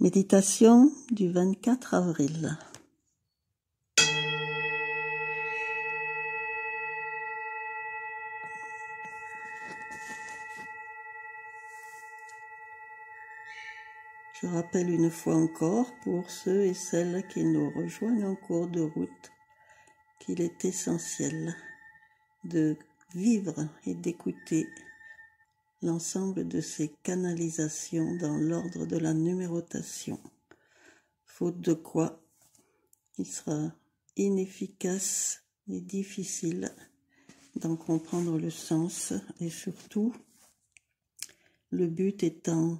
Méditation du 24 avril. Je rappelle une fois encore pour ceux et celles qui nous rejoignent en cours de route qu'il est essentiel de vivre et d'écouter l'ensemble de ces canalisations dans l'ordre de la numérotation, faute de quoi il sera inefficace et difficile d'en comprendre le sens et surtout le but étant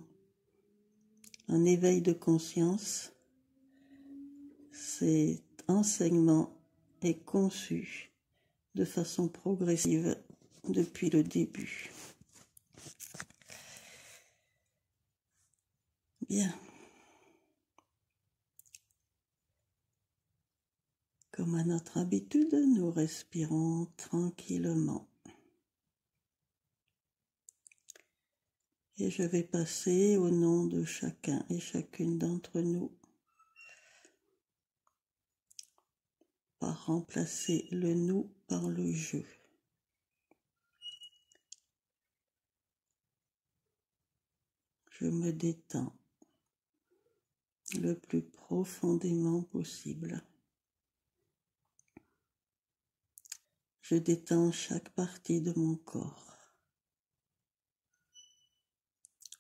un éveil de conscience. Cet enseignement est conçu de façon progressive depuis le début. Bien. Comme à notre habitude, nous respirons tranquillement. Et je vais passer au nom de chacun et chacune d'entre nous par remplacer le nous par le je. Je me détends le plus profondément possible. Je détends chaque partie de mon corps.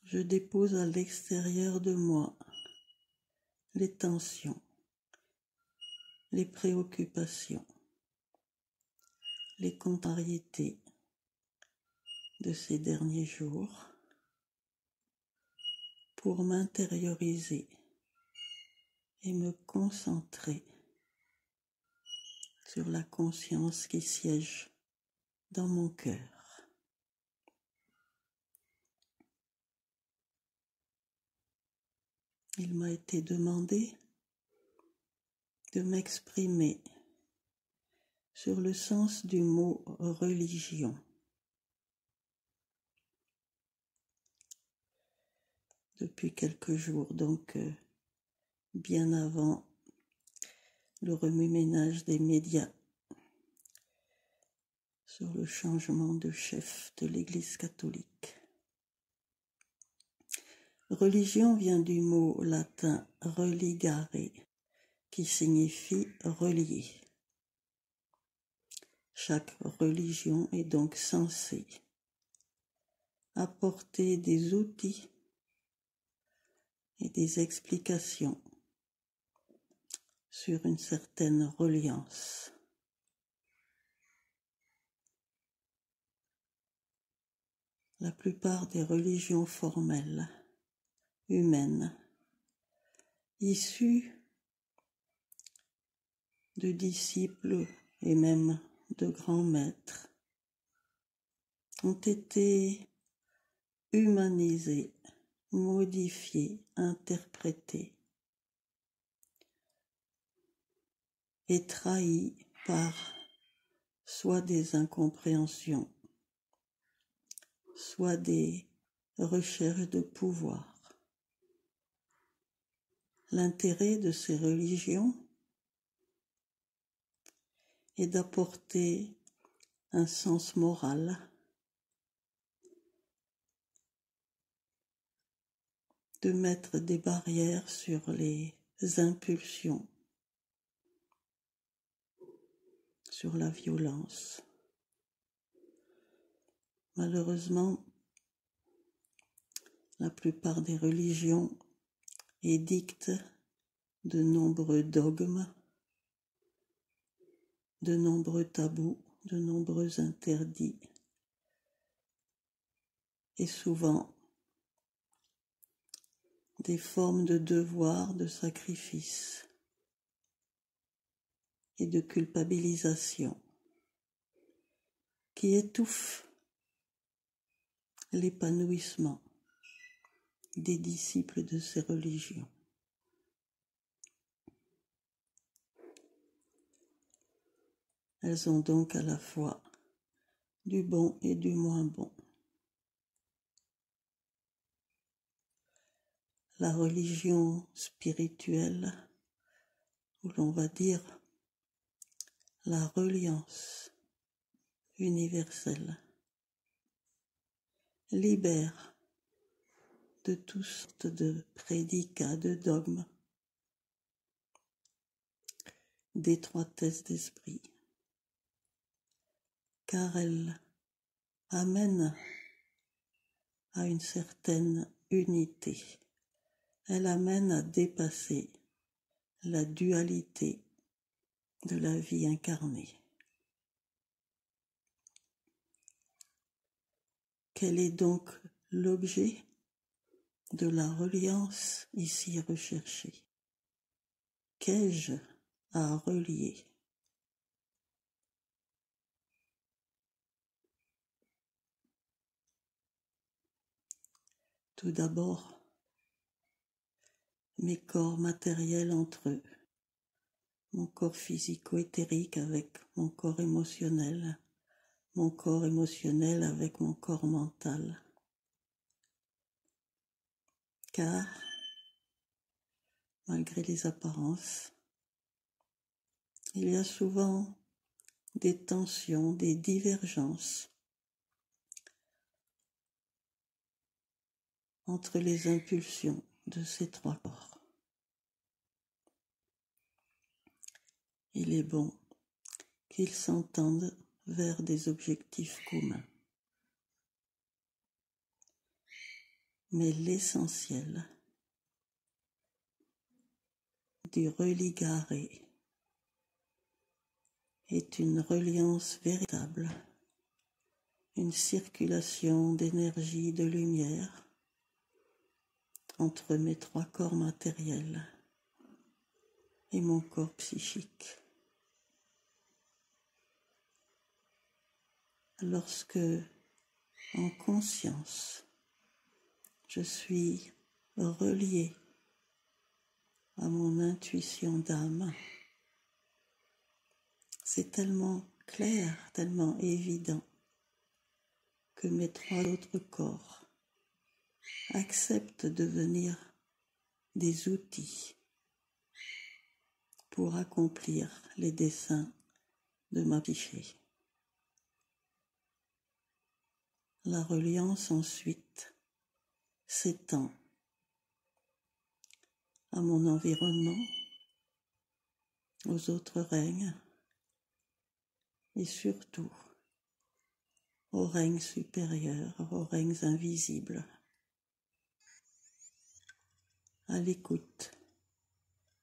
Je dépose à l'extérieur de moi les tensions, les préoccupations, les contrariétés de ces derniers jours pour m'intérioriser et me concentrer sur la conscience qui siège dans mon cœur. Il m'a été demandé de m'exprimer sur le sens du mot religion. Depuis quelques jours, donc bien avant le remue-ménage des médias sur le changement de chef de l'Église catholique. Religion vient du mot latin religare, qui signifie relier. Chaque religion est donc censée apporter des outils et des explications sur une certaine reliance. La plupart des religions formelles, humaines, issues de disciples et même de grands maîtres, ont été humanisées, modifiées, interprétées et trahies par soit des incompréhensions, soit des recherches de pouvoir. L'intérêt de ces religions est d'apporter un sens moral, de mettre des barrières sur les impulsions, sur la violence. Malheureusement, la plupart des religions édictent de nombreux dogmes, de nombreux tabous, de nombreux interdits, et souvent des formes de devoir, de sacrifice et de culpabilisation qui étouffent l'épanouissement des disciples de ces religions. Elles ont donc à la fois du bon et du moins bon. la religion spirituelle, où l'on va dire la reliance universelle, libère de toutes sortes de prédicats, de dogmes, d'étroitesse d'esprit, car elle amène à une certaine unité. Elle amène à dépasser la dualité de la vie incarnée. Quel est donc l'objet de la reliance ici recherchée? Qu'ai-je à relier? Tout d'abord, mes corps matériels entre eux, mon corps physico-éthérique avec mon corps émotionnel avec mon corps mental. Car, malgré les apparences, il y a souvent des tensions, des divergences entre les impulsions de ces trois corps. Il est bon qu'ils s'entendent vers des objectifs communs. Mais l'essentiel du religaré est une reliance véritable, une circulation d'énergie, de lumière entre mes trois corps matériels et mon corps psychique. Lorsque, en conscience, je suis relié à mon intuition d'âme, c'est tellement clair, tellement évident que mes trois autres corps acceptent de devenir des outils pour accomplir les desseins de ma psyché. La reliance ensuite s'étend à mon environnement, aux autres règnes et surtout aux règnes supérieurs, aux règnes invisibles, à l'écoute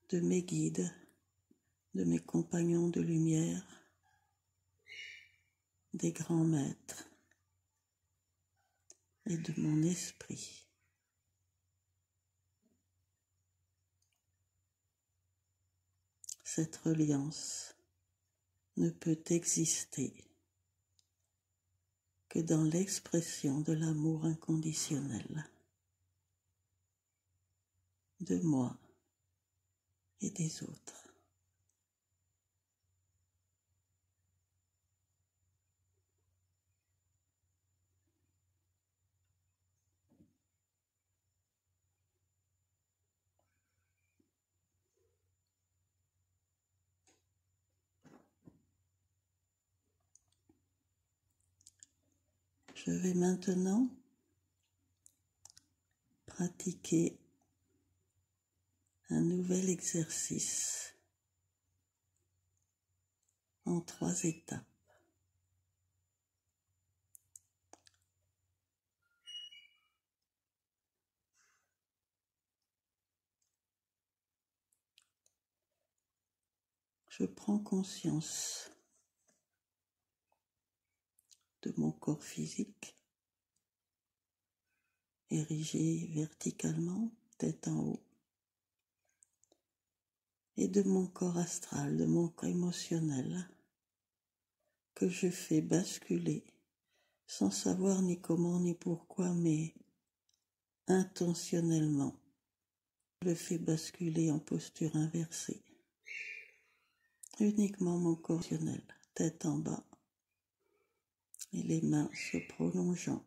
de mes guides, de mes compagnons de lumière, des grands maîtres et de mon esprit. Cette reliance ne peut exister que dans l'expression de l'amour inconditionnel de moi et des autres. Je vais maintenant pratiquer un nouvel exercice en 3 étapes. Je prends conscience de mon corps physique, érigé verticalement, tête en haut, et de mon corps astral, de mon corps émotionnel, que je fais basculer, sans savoir ni comment ni pourquoi, mais intentionnellement. Je le fais basculer en posture inversée. Uniquement mon corps émotionnel, tête en bas, et les mains se prolongeant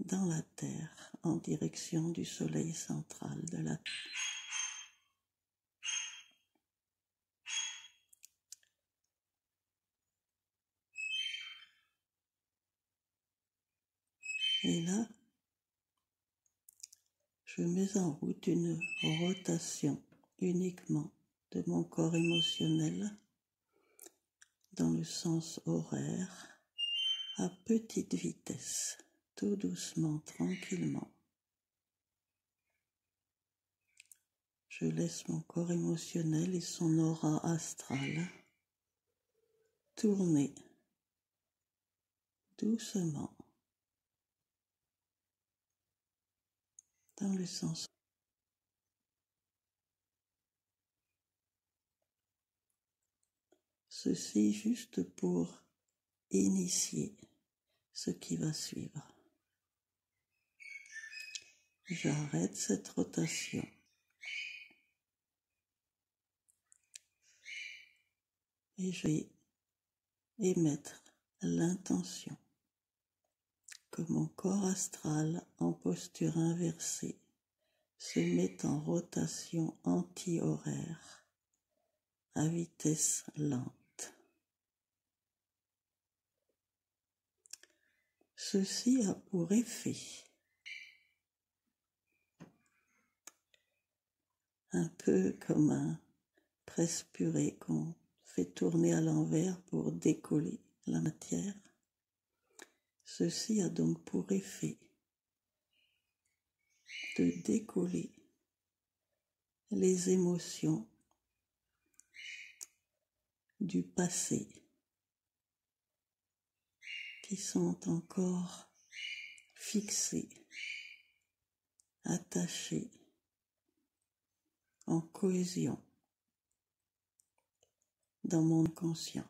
dans la terre en direction du soleil central de la terre. Et là, je mets en route une rotation uniquement de mon corps émotionnel dans le sens horaire, à petite vitesse, tout doucement, tranquillement. Je laisse mon corps émotionnel et son aura astrale tourner doucement dans le sens. Ceci juste pour initier ce qui va suivre. J'arrête cette rotation. Et je vais émettre l'intention que mon corps astral en posture inversée se met en rotation anti-horaire à vitesse lente. Ceci a pour effet un peu comme un presse-purée qu'on fait tourner à l'envers pour décoller la matière. Ceci a donc pour effet de décoller les émotions du passé qui sont encore fixées, attachées, en cohésion dans mon conscient,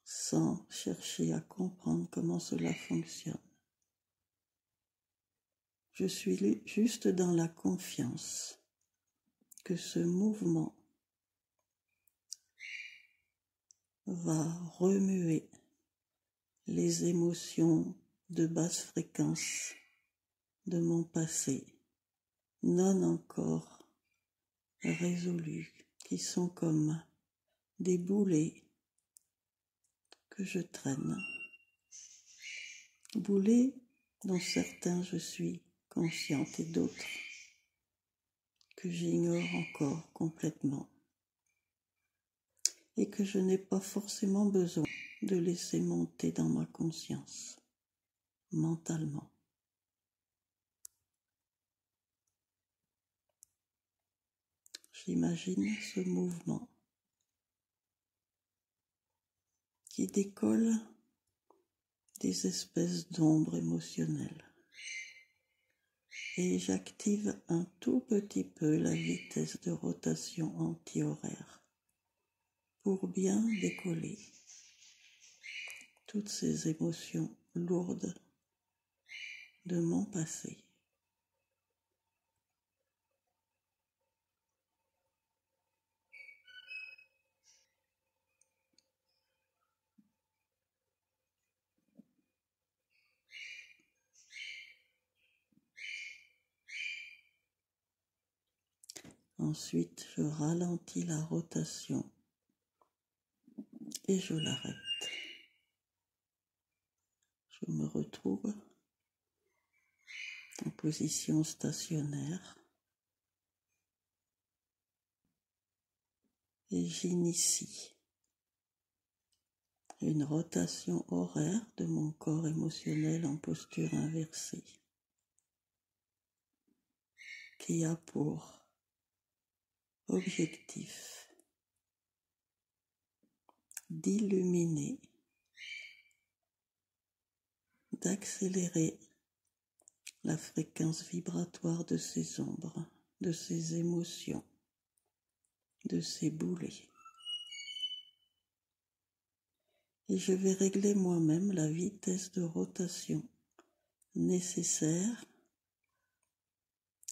sans chercher à comprendre comment cela fonctionne. Je suis juste dans la confiance que ce mouvement va remuer les émotions de basse fréquence de mon passé, non encore résolues, qui sont comme des boulets que je traîne. Boulets dont certains je suis consciente et d'autres que j'ignore encore complètement et que je n'ai pas forcément besoin de laisser monter dans ma conscience mentalement. J'imagine ce mouvement qui décolle des espèces d'ombres émotionnelles et j'active un tout petit peu la vitesse de rotation anti-horaire pour bien décoller toutes ces émotions lourdes de mon passé. Ensuite, je ralentis la rotation et je l'arrête. Je me retrouve en position stationnaire et j'initie une rotation horaire de mon corps émotionnel en posture inversée qui a pour objectif d'illuminer, d'accélérer la fréquence vibratoire de ces ombres, de ces émotions, de ces boulets. Et je vais régler moi-même la vitesse de rotation nécessaire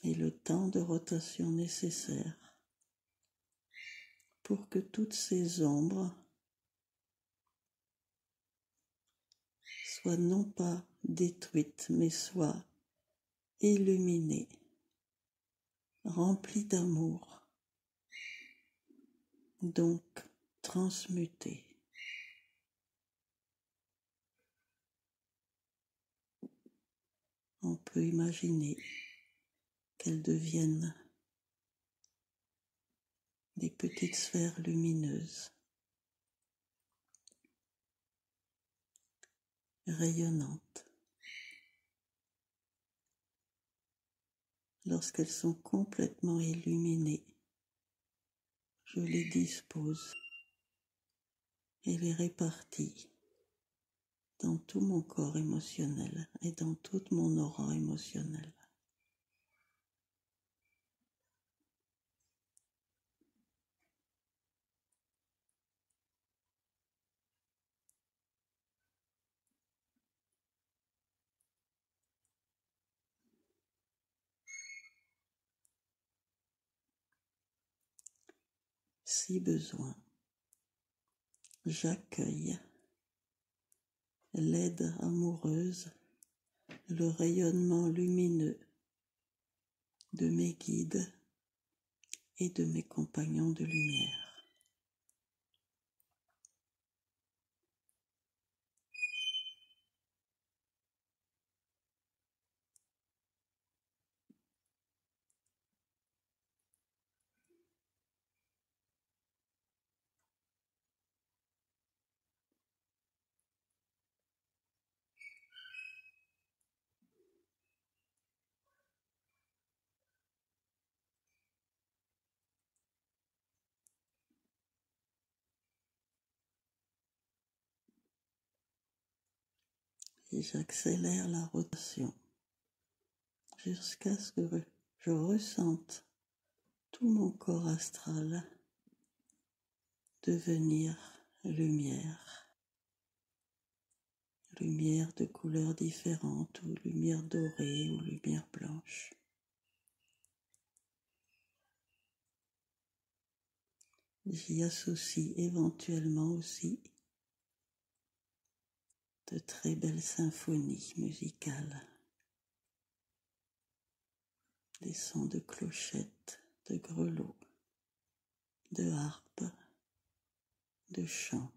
et le temps de rotation nécessaire pour que toutes ces ombres soit non pas détruite, mais soit illuminée, remplie d'amour, donc transmutée. On peut imaginer qu'elles deviennent des petites sphères lumineuses, rayonnantes. Lorsqu'elles sont complètement illuminées, je les dispose et les répartis dans tout mon corps émotionnel et dans toute mon aura émotionnelle. Si besoin, j'accueille l'aide amoureuse, le rayonnement lumineux de mes guides et de mes compagnons de lumière. Et j'accélère la rotation jusqu'à ce que je ressente tout mon corps astral devenir lumière. Lumière de couleurs différentes, ou lumière dorée, ou lumière blanche. J'y associe éventuellement aussi de très belles symphonies musicales, des sons de clochettes, de grelots, de harpes, de chants.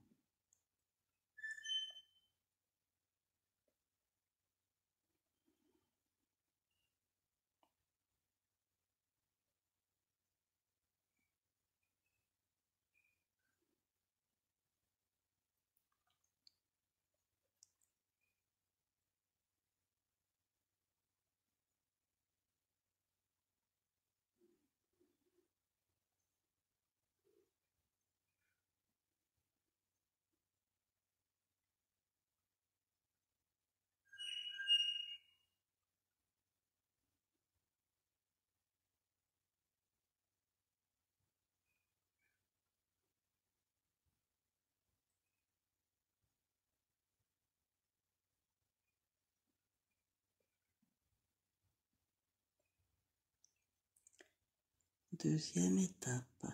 Deuxième étape,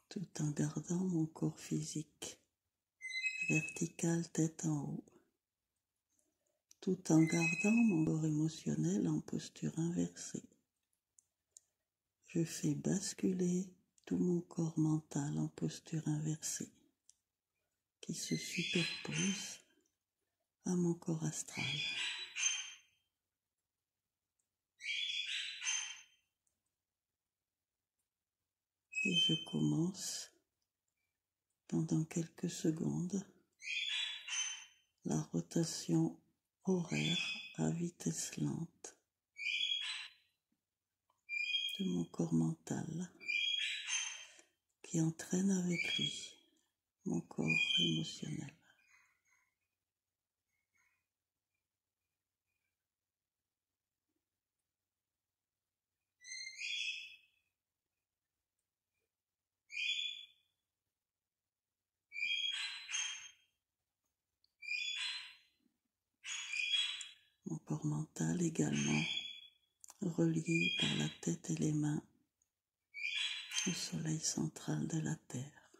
tout en gardant mon corps physique vertical tête en haut, tout en gardant mon corps émotionnel en posture inversée. Je fais basculer tout mon corps mental en posture inversée, qui se superpose à mon corps astral. Et je commence, pendant quelques secondes, la rotation horaire à vitesse lente de mon corps mental, qui entraîne avec lui mon corps émotionnel. Mon corps mental également relié par la tête et les mains au soleil central de la Terre.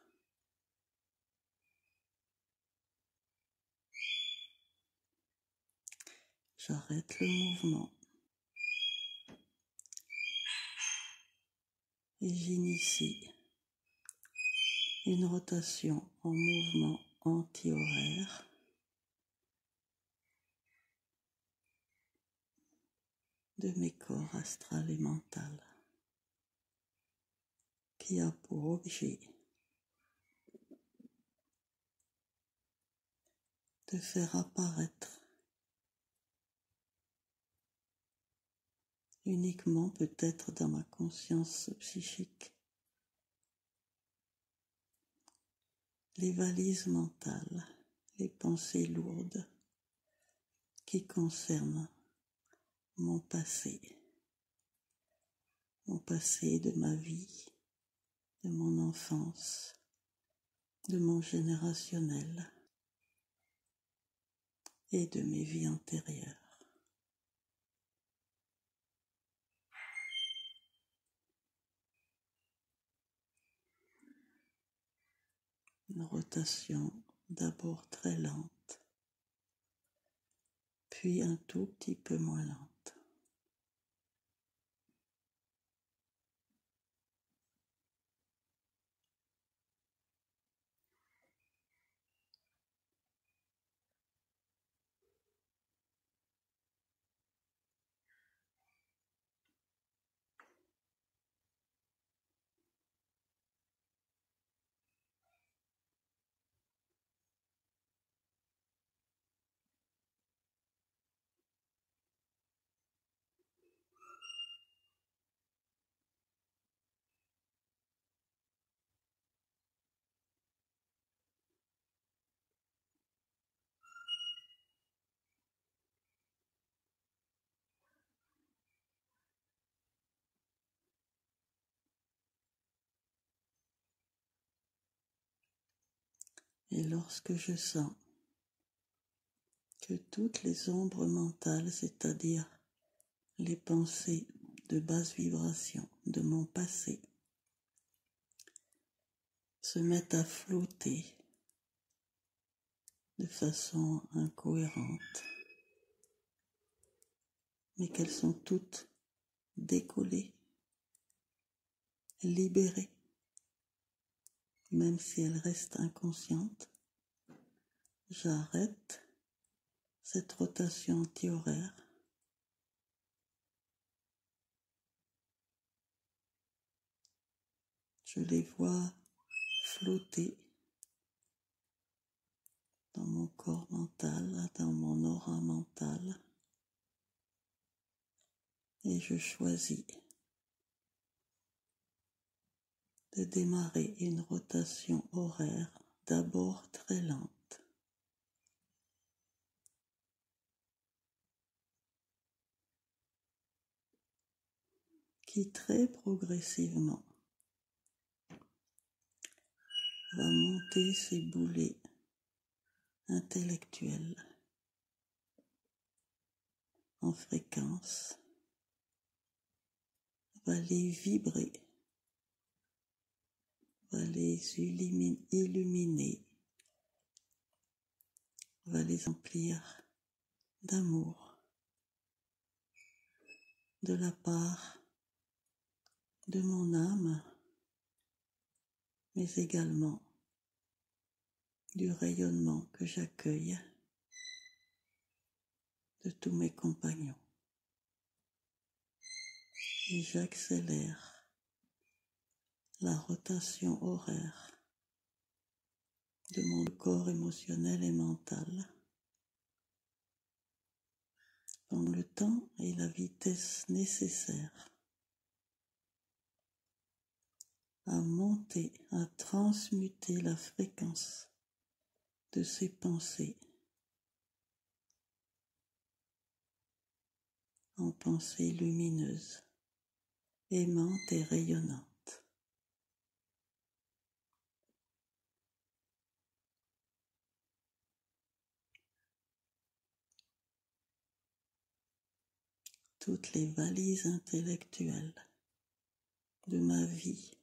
J'arrête le mouvement et j'initie une rotation en mouvement anti-horaire de mes corps astral et mental, qui a pour objet de faire apparaître uniquement peut-être dans ma conscience psychique les valises mentales, les pensées lourdes qui concernent mon passé de ma vie, de mon enfance, de mon générationnel et de mes vies antérieures. Une rotation d'abord très lente, puis un tout petit peu moins lente. Et lorsque je sens que toutes les ombres mentales, c'est-à-dire les pensées de basse vibration de mon passé, se mettent à flotter de façon incohérente, mais qu'elles sont toutes décollées, libérées, même si elles restent inconscientes, j'arrête cette rotation anti-horaire je les vois flotter dans mon corps mental, dans mon aura mentale, et je choisis de démarrer une rotation horaire d'abord très lente, qui très progressivement va monter ses boulets intellectuels en fréquence, va les vibrer, va les illuminer, va les emplir d'amour de la part de mon âme, mais également du rayonnement que j'accueille de tous mes compagnons. Et j'accélère la rotation horaire de mon corps émotionnel et mental dans le temps et la vitesse nécessaires à monter, à transmuter la fréquence de ces pensées en pensées lumineuses, aimantes et rayonnantes. Toutes les valises intellectuelles de ma vie,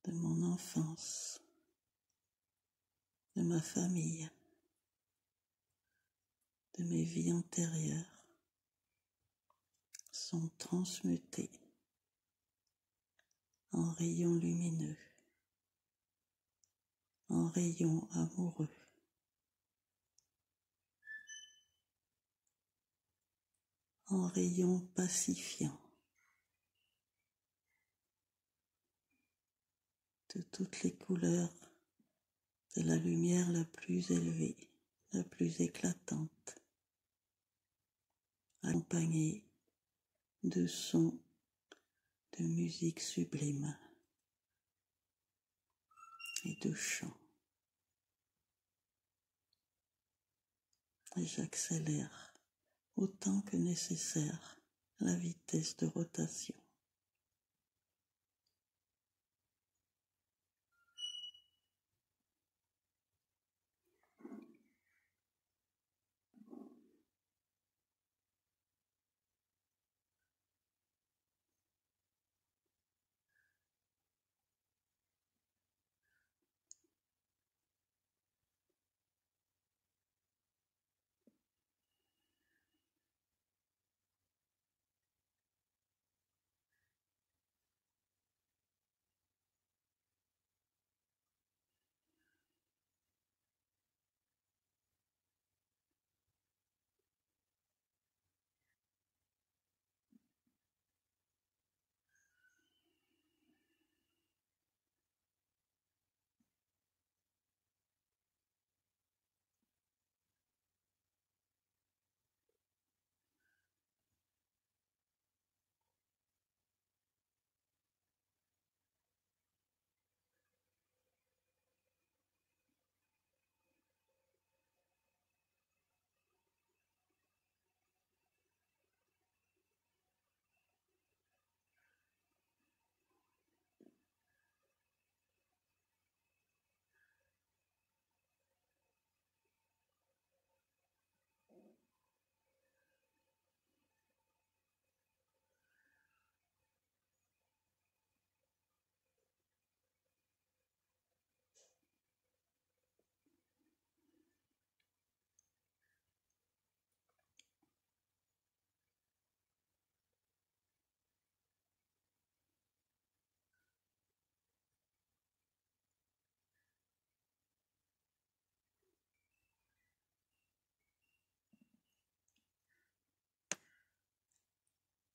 de mon enfance, de ma famille, de mes vies antérieures sont transmutés en rayons lumineux, en rayons amoureux, en rayons pacifiants de toutes les couleurs de la lumière la plus élevée, la plus éclatante, accompagnée de sons de musique sublime et de chants. Et j'accélère autant que nécessaire la vitesse de rotation.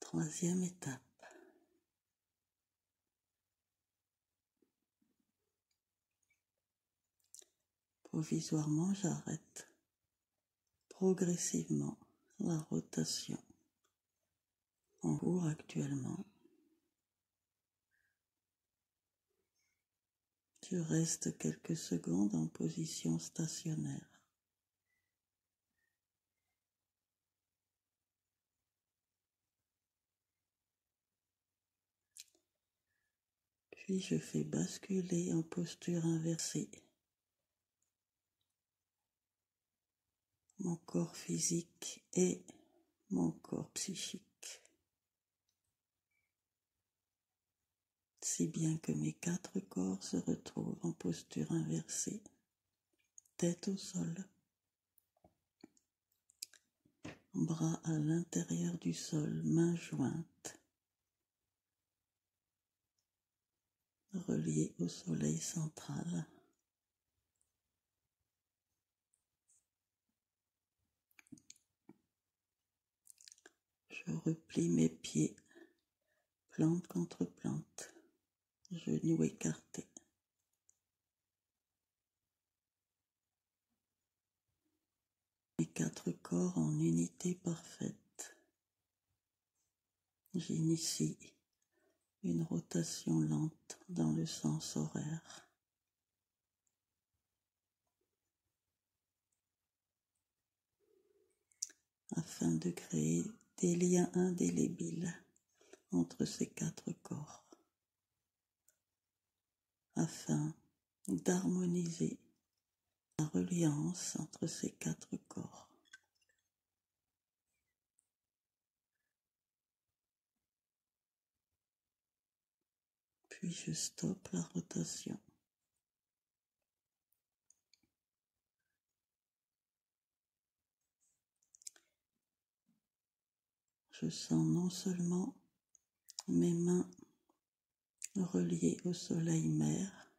Troisième étape. Provisoirement, j'arrête progressivement la rotation en cours actuellement. Je reste quelques secondes en position stationnaire. Puis je fais basculer en posture inversée mon corps physique et mon corps psychique, si bien que mes 4 corps se retrouvent en posture inversée, tête au sol, bras à l'intérieur du sol, mains jointes, reliés au soleil central. Je replie mes pieds, plante contre plante, genoux écartés. Mes 4 corps en unité parfaite. J'initie une rotation lente dans le sens horaire. Afin de créer des liens indélébiles entre ces 4 corps, afin d'harmoniser la reliance entre ces 4 corps. Puis je stoppe la rotation. Je sens non seulement mes mains reliées au soleil-mer,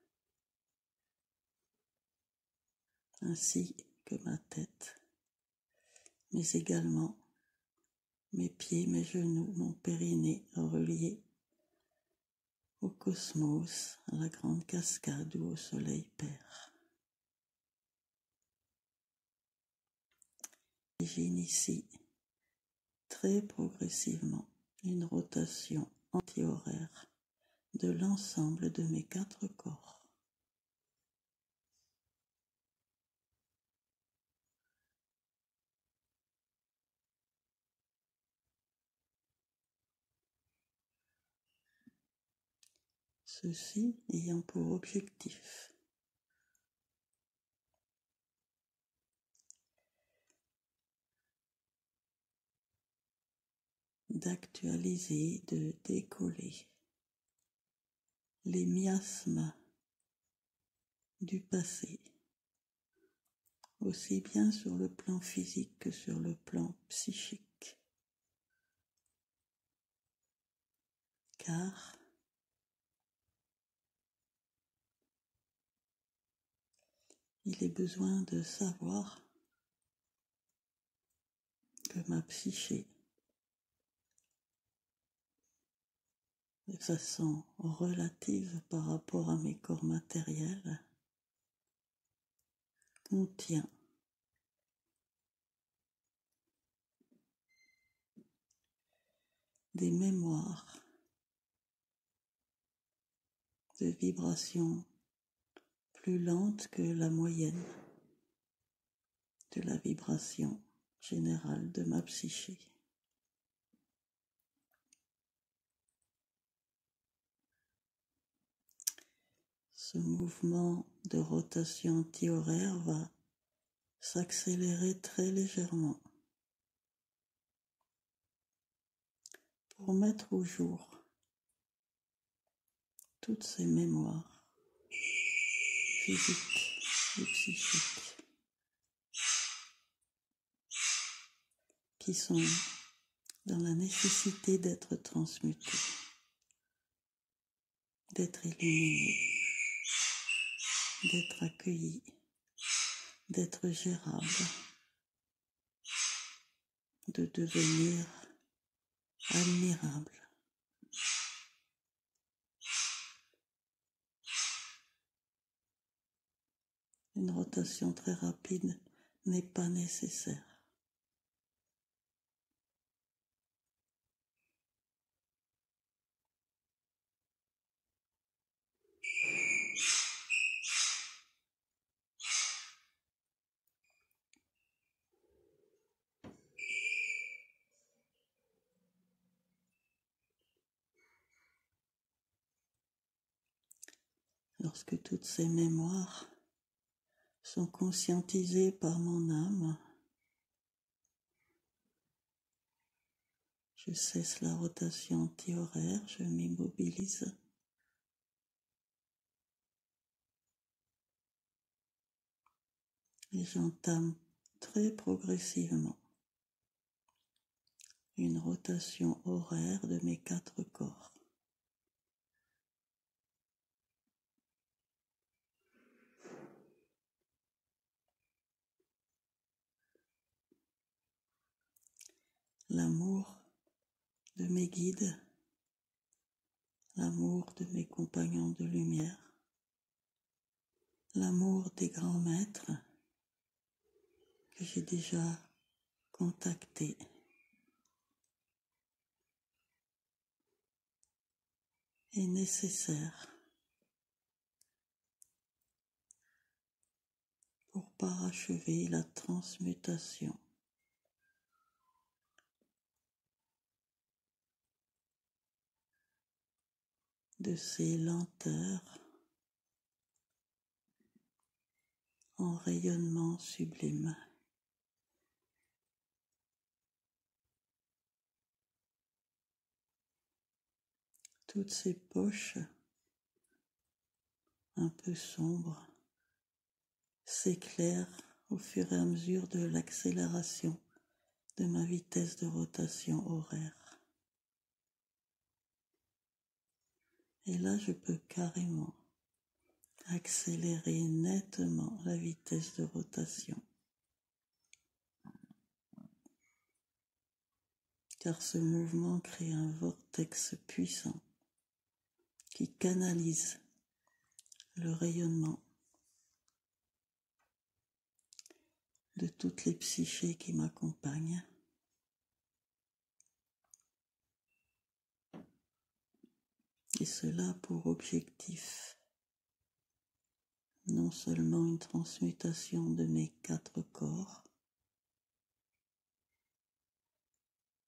ainsi que ma tête, mais également mes pieds, mes genoux, mon périnée reliés au cosmos, à la grande cascade ou au soleil père. Et j'initie très progressivement une rotation anti-horaire de l'ensemble de mes 4 corps. Ceci ayant pour objectif d'actualiser, de décoller les miasmes du passé, aussi bien sur le plan physique que sur le plan psychique. Car il est besoin de savoir que ma psyché, de façon relative par rapport à mes corps matériels, contient des mémoires de vibrations plus lentes que la moyenne de la vibration générale de ma psyché. Ce mouvement de rotation anti-horaire va s'accélérer très légèrement pour mettre au jour toutes ces mémoires physiques et psychiques qui sont dans la nécessité d'être transmutées, d'être illuminées, d'être accueillies, d'être gérables, de devenir admirables. Une rotation très rapide n'est pas nécessaire. Lorsque toutes ces mémoires sont conscientisées par mon âme, je cesse la rotation anti-horaire, je m'immobilise. Et j'entame très progressivement une rotation horaire de mes 4 corps. L'amour de mes guides, l'amour de mes compagnons de lumière, l'amour des grands maîtres que j'ai déjà contactés, est nécessaire pour parachever la transmutation de ces lenteurs en rayonnement sublime. Toutes ces poches un peu sombres s'éclairent au fur et à mesure de l'accélération de ma vitesse de rotation horaire. Et là, je peux carrément accélérer nettement la vitesse de rotation. Car ce mouvement crée un vortex puissant qui canalise le rayonnement de toutes les psychés qui m'accompagnent. Et cela pour objectif non seulement une transmutation de mes 4 corps,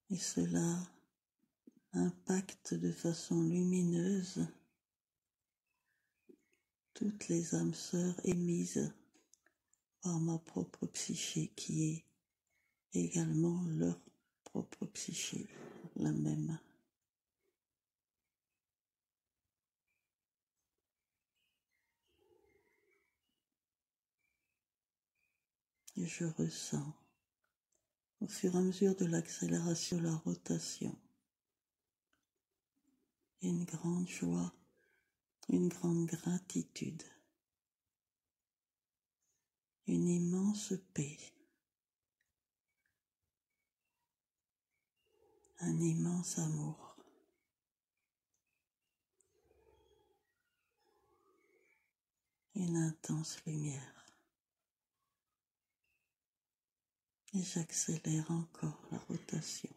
et cela impacte de façon lumineuse toutes les âmes sœurs émises par ma propre psyché qui est également leur propre psyché, la même. Et je ressens, au fur et à mesure de l'accélération de la rotation, une grande joie, une grande gratitude, une immense paix, un immense amour. Une intense lumière. Et j'accélère encore la rotation.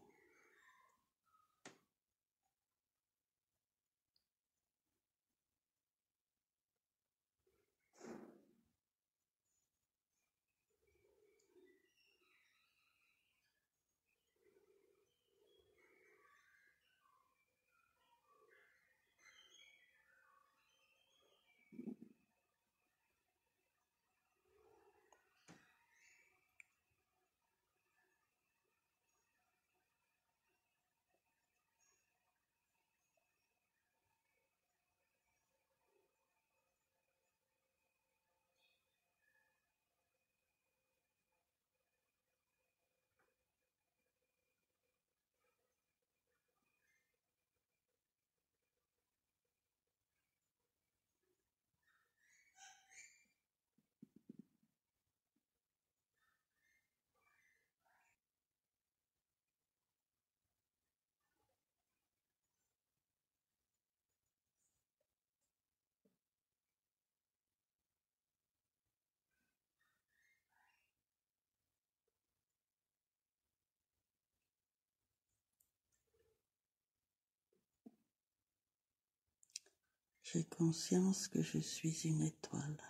J'ai conscience que je suis une étoile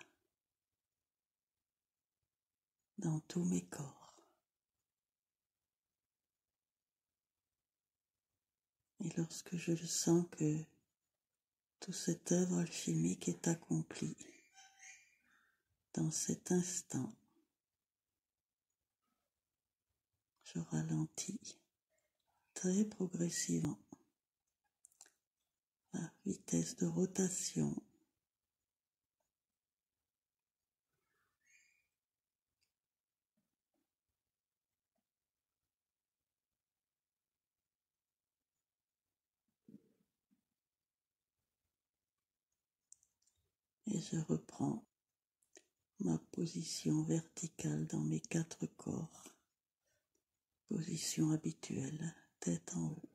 dans tous mes corps. Et lorsque je sens que toute cette œuvre alchimique est accomplie, dans cet instant, je ralentis très progressivement la vitesse de rotation et je reprends ma position verticale dans mes 4 corps, position habituelle, tête en haut.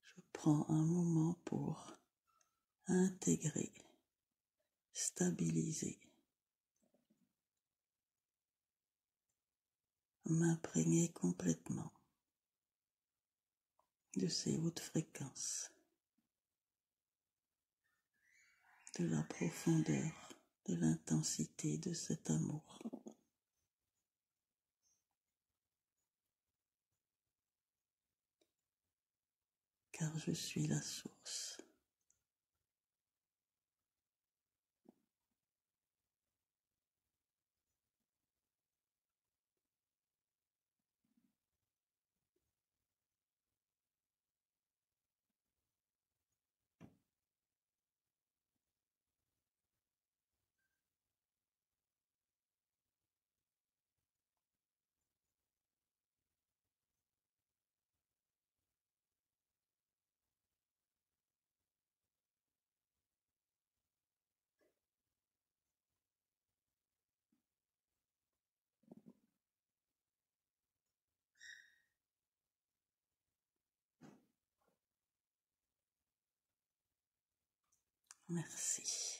Je prends un moment pour intégrer, stabiliser, m'imprégner complètement de ces hautes fréquences, de la profondeur, de l'intensité de cet amour. Car je suis la source. Merci.